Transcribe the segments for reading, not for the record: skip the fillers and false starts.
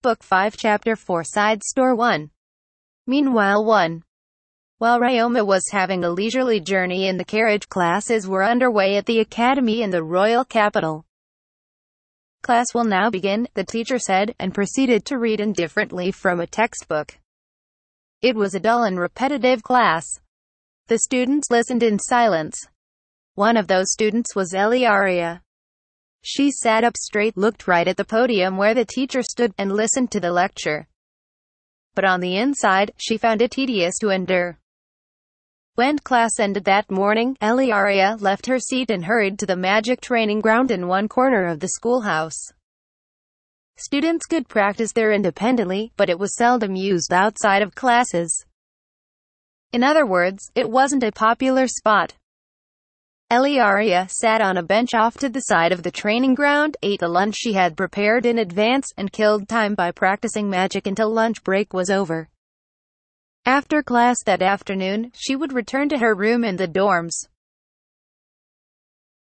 Book 5 Chapter 4 Side Store 1. Meanwhile 1. While Ryoma was having a leisurely journey in the carriage, classes were underway at the academy in the royal capital. Class will now begin, the teacher said, and proceeded to read indifferently from a textbook. It was a dull and repetitive class. The students listened in silence. One of those students was Eliaria. She sat up straight, looked right at the podium where the teacher stood, and listened to the lecture. But on the inside, she found it tedious to endure. When class ended that morning, Eliaria left her seat and hurried to the magic training ground in one corner of the schoolhouse. Students could practice there independently, but it was seldom used outside of classes. In other words, it wasn't a popular spot. Eliaria sat on a bench off to the side of the training ground, ate the lunch she had prepared in advance, and killed time by practicing magic until lunch break was over. After class that afternoon, she would return to her room in the dorms.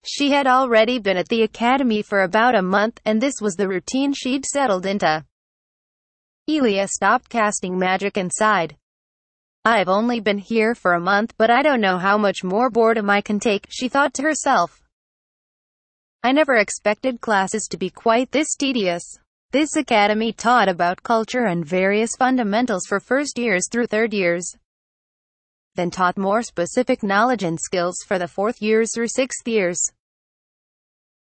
She had already been at the academy for about a month, and this was the routine she'd settled into. Elia stopped casting magic and sighed. I've only been here for a month, but I don't know how much more boredom I can take, she thought to herself. I never expected classes to be quite this tedious. This academy taught about culture and various fundamentals for first years through third years. Then taught more specific knowledge and skills for the fourth years through sixth years.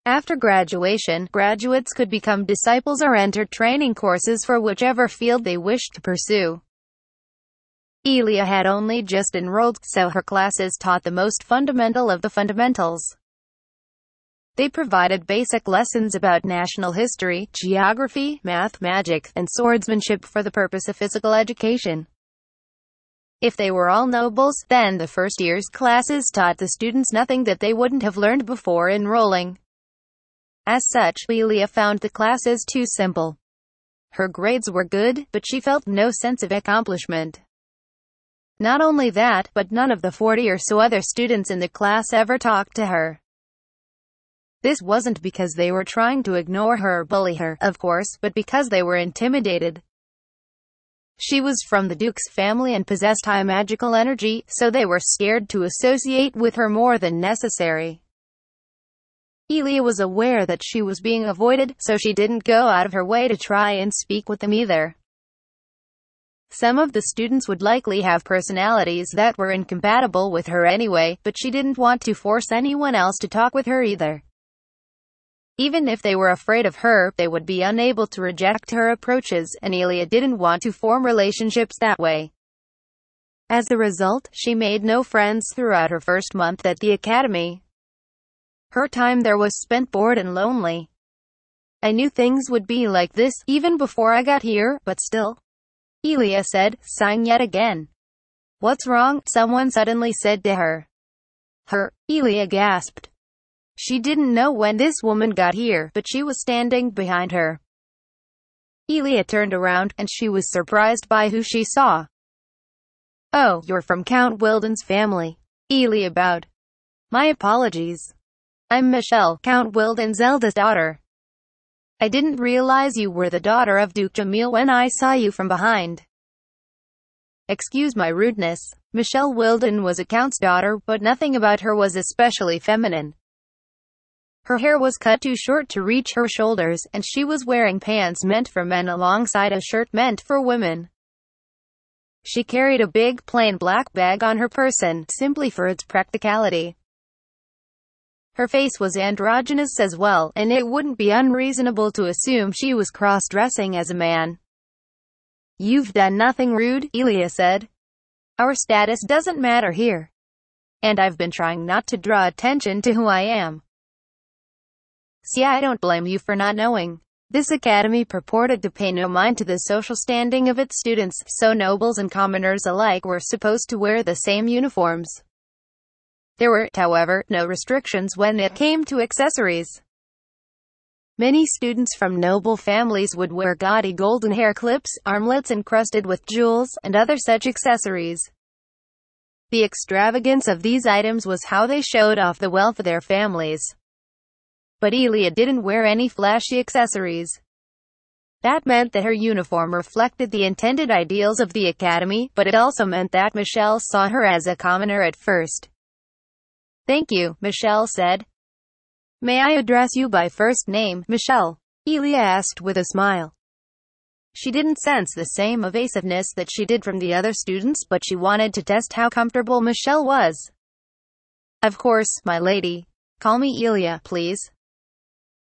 After graduation, graduates could become disciples or enter training courses for whichever field they wished to pursue. Elia had only just enrolled, so her classes taught the most fundamental of the fundamentals. They provided basic lessons about national history, geography, math, magic, and swordsmanship for the purpose of physical education. If they were all nobles, then the first year's classes taught the students nothing that they wouldn't have learned before enrolling. As such, Elia found the classes too simple. Her grades were good, but she felt no sense of accomplishment. Not only that, but none of the 40 or so other students in the class ever talked to her. This wasn't because they were trying to ignore her or bully her, of course, but because they were intimidated. She was from the Duke's family and possessed high magical energy, so they were scared to associate with her more than necessary. Elia was aware that she was being avoided, so she didn't go out of her way to try and speak with them either. Some of the students would likely have personalities that were incompatible with her anyway, but she didn't want to force anyone else to talk with her either. Even if they were afraid of her, they would be unable to reject her approaches, and Elia didn't want to form relationships that way. As a result, she made no friends throughout her first month at the academy. Her time there was spent bored and lonely. I knew things would be like this, even before I got here, but still, Elia said, sighing yet again. What's wrong? Someone suddenly said to her. Elia gasped. She didn't know when this woman got here, but she was standing behind her. Elia turned around, and she was surprised by who she saw. Oh, you're from Count Wilden's family. Elia bowed. My apologies. I'm Michelle, Count Wilden's eldest daughter. I didn't realize you were the daughter of Duke Jamil when I saw you from behind. Excuse my rudeness. Michelle Wilden was a count's daughter, but nothing about her was especially feminine. Her hair was cut too short to reach her shoulders, and she was wearing pants meant for men alongside a shirt meant for women. She carried a big plain black bag on her person, simply for its practicality. Her face was androgynous as well, and it wouldn't be unreasonable to assume she was cross-dressing as a man. You've done nothing rude, Elia said. Our status doesn't matter here. And I've been trying not to draw attention to who I am. See, I don't blame you for not knowing. This academy purported to pay no mind to the social standing of its students, so nobles and commoners alike were supposed to wear the same uniforms. There were, however, no restrictions when it came to accessories. Many students from noble families would wear gaudy golden hair clips, armlets encrusted with jewels, and other such accessories. The extravagance of these items was how they showed off the wealth of their families. But Elia didn't wear any flashy accessories. That meant that her uniform reflected the intended ideals of the academy, but it also meant that Michelle saw her as a commoner at first. "Thank you," Michelle said. "May I address you by first name, Michelle?" Elia asked with a smile. She didn't sense the same evasiveness that she did from the other students, but she wanted to test how comfortable Michelle was. "Of course, my lady. Call me Elia, please.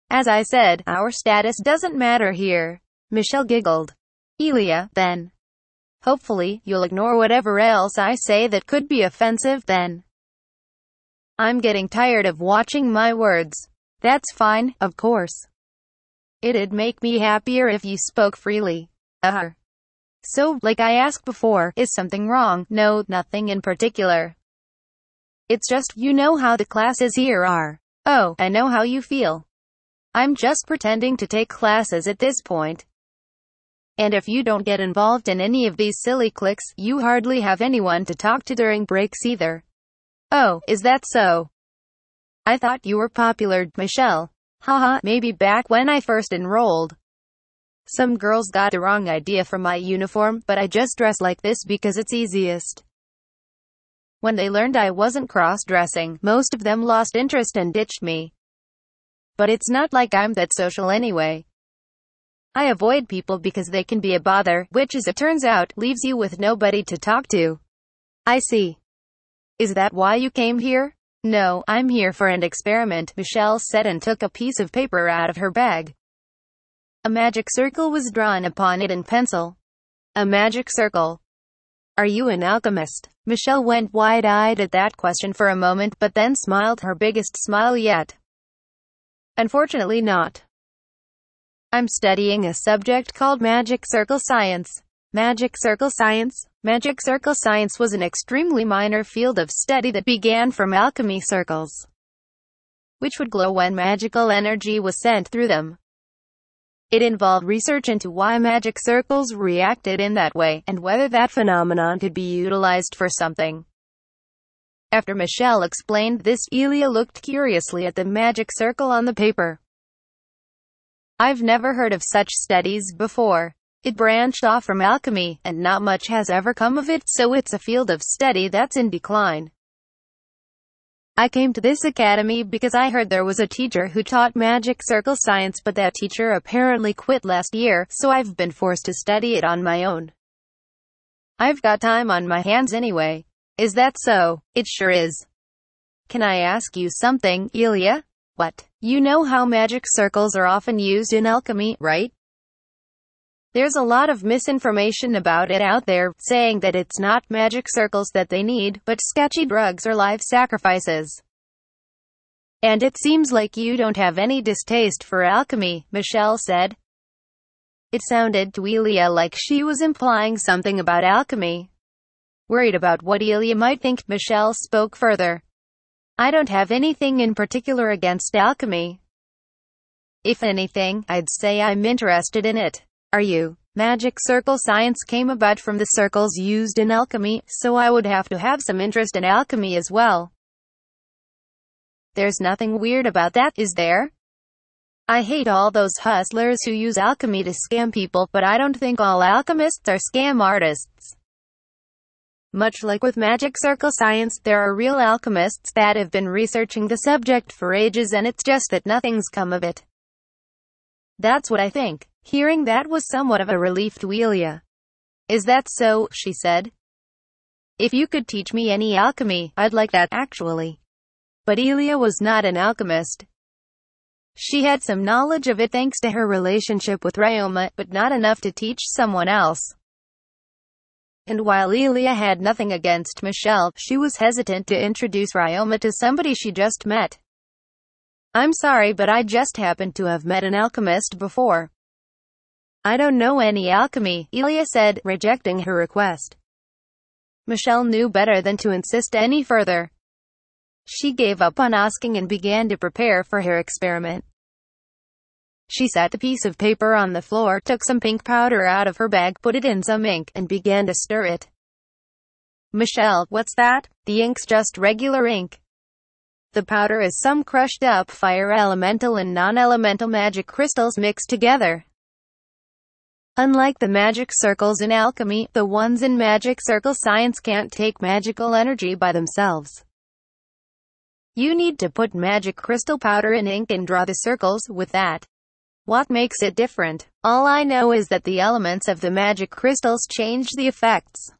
As I said, our status doesn't matter here." Michelle giggled. "Elia, then. Hopefully, you'll ignore whatever else I say that could be offensive, then. I'm getting tired of watching my words." "That's fine, of course. It'd make me happier if you spoke freely." So, like I asked before, is something wrong?" "No, nothing in particular. It's just, you know how the classes here are." "Oh, I know how you feel. I'm just pretending to take classes at this point. And if you don't get involved in any of these silly cliques, you hardly have anyone to talk to during breaks either." "Oh, is that so? I thought you were popular, Michelle." "Haha, maybe back when I first enrolled. Some girls got the wrong idea from my uniform, but I just dress like this because it's easiest. When they learned I wasn't cross-dressing, most of them lost interest and ditched me. But it's not like I'm that social anyway. I avoid people because they can be a bother, which as it turns out, leaves you with nobody to talk to." "I see. Is that why you came here?" "No, I'm here for an experiment," Michelle said and took a piece of paper out of her bag. A magic circle was drawn upon it in pencil. "A magic circle? Are you an alchemist?" Michelle went wide-eyed at that question for a moment, but then smiled her biggest smile yet. "Unfortunately not. I'm studying a subject called magic circle science." Magic circle science? Magic circle science was an extremely minor field of study that began from alchemy circles, which would glow when magical energy was sent through them. It involved research into why magic circles reacted in that way, and whether that phenomenon could be utilized for something. After Michelle explained this, Elia looked curiously at the magic circle on the paper. "I've never heard of such studies before. It branched off from alchemy, and not much has ever come of it, so it's a field of study that's in decline. I came to this academy because I heard there was a teacher who taught magic circle science, but that teacher apparently quit last year, so I've been forced to study it on my own. I've got time on my hands anyway." "Is that so?" "It sure is. Can I ask you something, Elia?" "What?" "You know how magic circles are often used in alchemy, right? There's a lot of misinformation about it out there, saying that it's not magic circles that they need, but sketchy drugs or life sacrifices. And it seems like you don't have any distaste for alchemy," Michelle said. It sounded to Elia like she was implying something about alchemy. Worried about what Elia might think, Michelle spoke further. "I don't have anything in particular against alchemy. If anything, I'd say I'm interested in it. Are you?" Magic circle science came about from the circles used in alchemy, so I would have to have some interest in alchemy as well. There's nothing weird about that, is there? I hate all those hustlers who use alchemy to scam people, but I don't think all alchemists are scam artists. Much like with magic circle science, there are real alchemists that have been researching the subject for ages, and it's just that nothing's come of it. That's what I think. Hearing that was somewhat of a relief to Elia. "Is that so?" she said. "If you could teach me any alchemy, I'd like that, actually." But Elia was not an alchemist. She had some knowledge of it thanks to her relationship with Ryoma, but not enough to teach someone else. And while Elia had nothing against Michelle, she was hesitant to introduce Ryoma to somebody she just met. "I'm sorry, but I just happened to have met an alchemist before. I don't know any alchemy," Elia said, rejecting her request. Michelle knew better than to insist any further. She gave up on asking and began to prepare for her experiment. She set the piece of paper on the floor, took some pink powder out of her bag, put it in some ink, and began to stir it. "Michelle, what's that?" "The ink's just regular ink. The powder is some crushed up fire elemental and non-elemental magic crystals mixed together." Unlike the magic circles in alchemy, the ones in magic circle science can't take magical energy by themselves. You need to put magic crystal powder in ink and draw the circles with that. What makes it different? All I know is that the elements of the magic crystals change the effects,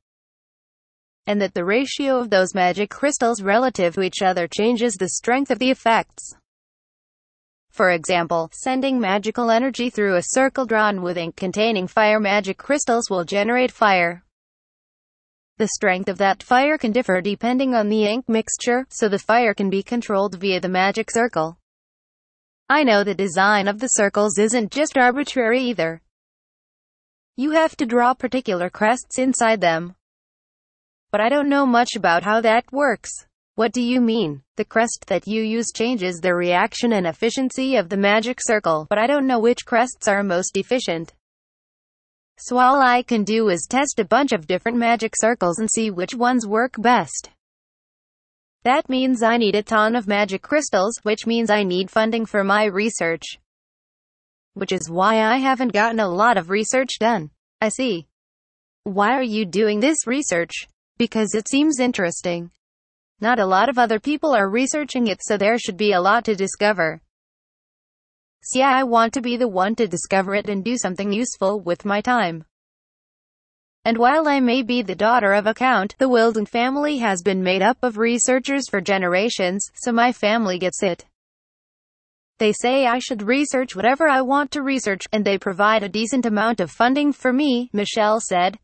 and that the ratio of those magic crystals relative to each other changes the strength of the effects. For example, sending magical energy through a circle drawn with ink containing fire magic crystals will generate fire. The strength of that fire can differ depending on the ink mixture, so the fire can be controlled via the magic circle. I know the design of the circles isn't just arbitrary either. You have to draw particular crests inside them. But I don't know much about how that works. What do you mean? The crest that you use changes the reaction and efficiency of the magic circle, but I don't know which crests are most efficient. So all I can do is test a bunch of different magic circles and see which ones work best. That means I need a ton of magic crystals, which means I need funding for my research. Which is why I haven't gotten a lot of research done. I see. Why are you doing this research? Because it seems interesting. Not a lot of other people are researching it, so there should be a lot to discover. So yeah, I want to be the one to discover it and do something useful with my time. And while I may be the daughter of a count, the Wilden family has been made up of researchers for generations, so my family gets it. They say I should research whatever I want to research, and they provide a decent amount of funding for me, Michelle said.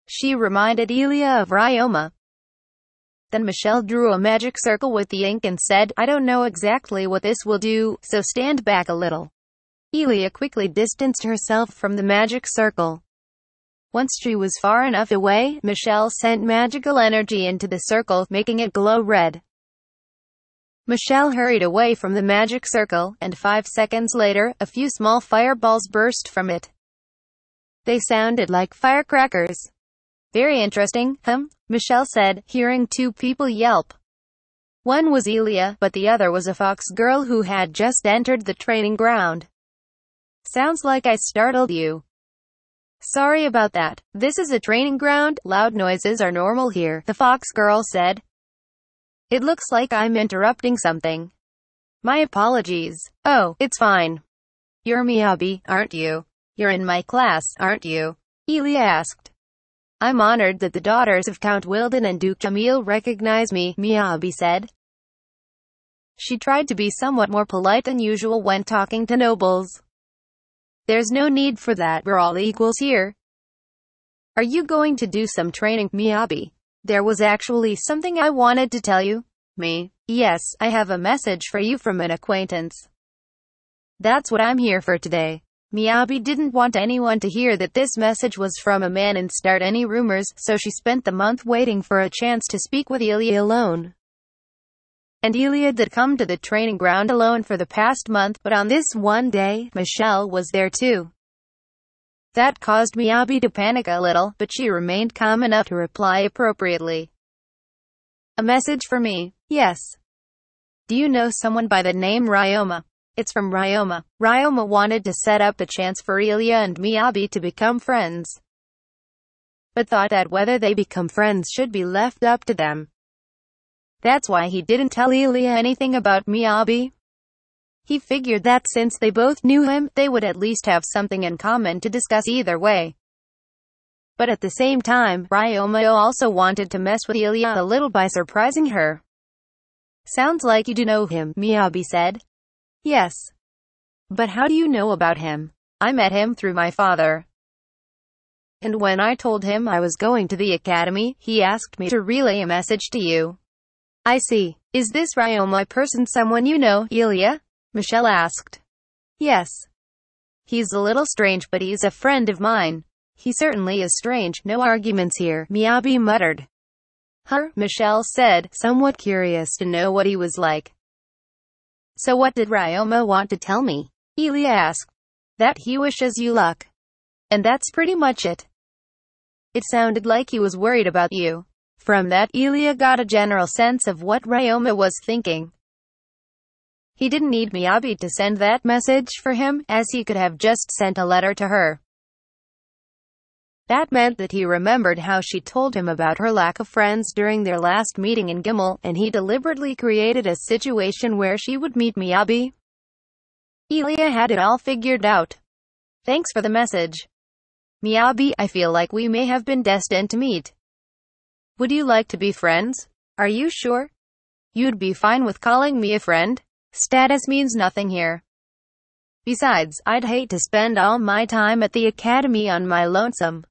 She reminded Elia of Ryoma. Then Michelle drew a magic circle with the ink and said, I don't know exactly what this will do, so stand back a little. Elia quickly distanced herself from the magic circle. Once she was far enough away, Michelle sent magical energy into the circle, making it glow red. Michelle hurried away from the magic circle, and 5 seconds later, a few small fireballs burst from it. They sounded like firecrackers. Very interesting, Michelle said, hearing 2 people yelp. One was Elia, but the other was a fox girl who had just entered the training ground. Sounds like I startled you. Sorry about that. This is a training ground. Loud noises are normal here, the fox girl said. It looks like I'm interrupting something. My apologies. Oh, it's fine. You're Miyabi, aren't you? You're in my class, aren't you? Elia asked. I'm honored that the daughters of Count Wilden and Duke Jamil recognize me, Miyabi said. She tried to be somewhat more polite than usual when talking to nobles. There's no need for that, we're all equals here. Are you going to do some training, Miyabi? There was actually something I wanted to tell you. Me? Yes, I have a message for you from an acquaintance. That's what I'm here for today. Miyabi didn't want anyone to hear that this message was from a man and start any rumors, so she spent the month waiting for a chance to speak with Elia alone. And Elia did come to the training ground alone for the past month, but on this one day, Michelle was there too. That caused Miyabi to panic a little, but she remained calm enough to reply appropriately. A message for me? Yes. Do you know someone by the name Ryoma? It's from Ryoma. Ryoma wanted to set up a chance for Elia and Miyabi to become friends, but thought that whether they become friends should be left up to them. That's why he didn't tell Elia anything about Miyabi. He figured that since they both knew him, they would at least have something in common to discuss either way. But at the same time, Ryoma also wanted to mess with Elia a little by surprising her. Sounds like you do know him, Miyabi said. Yes. But how do you know about him? I met him through my father. And when I told him I was going to the academy, he asked me to relay a message to you. I see. Is this Ryoma person someone you know, Elia? Michelle asked. Yes. He's a little strange, but he's a friend of mine. He certainly is strange. No arguments here, Miyabi muttered. Michelle said, somewhat curious to know what he was like. So what did Ryoma want to tell me? Elia asked. That he wishes you luck. And that's pretty much it. It sounded like he was worried about you. From that, Elia got a general sense of what Ryoma was thinking. He didn't need Miyabi to send that message for him, as he could have just sent a letter to her. That meant that he remembered how she told him about her lack of friends during their last meeting in Gimel, and he deliberately created a situation where she would meet Miyabi. Ilya had it all figured out. Thanks for the message, Miyabi. I feel like we may have been destined to meet. Would you like to be friends? Are you sure? You'd be fine with calling me a friend? Status means nothing here. Besides, I'd hate to spend all my time at the academy on my lonesome.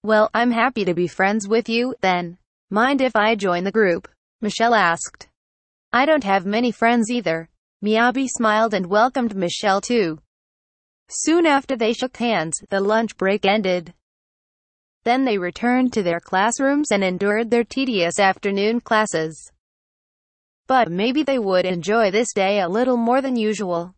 Well, I'm happy to be friends with you, then. Mind if I join the group? Michelle asked. I don't have many friends either. Miyabi smiled and welcomed Michelle too. Soon after they shook hands, the lunch break ended. Then they returned to their classrooms and endured their tedious afternoon classes. But maybe they would enjoy this day a little more than usual.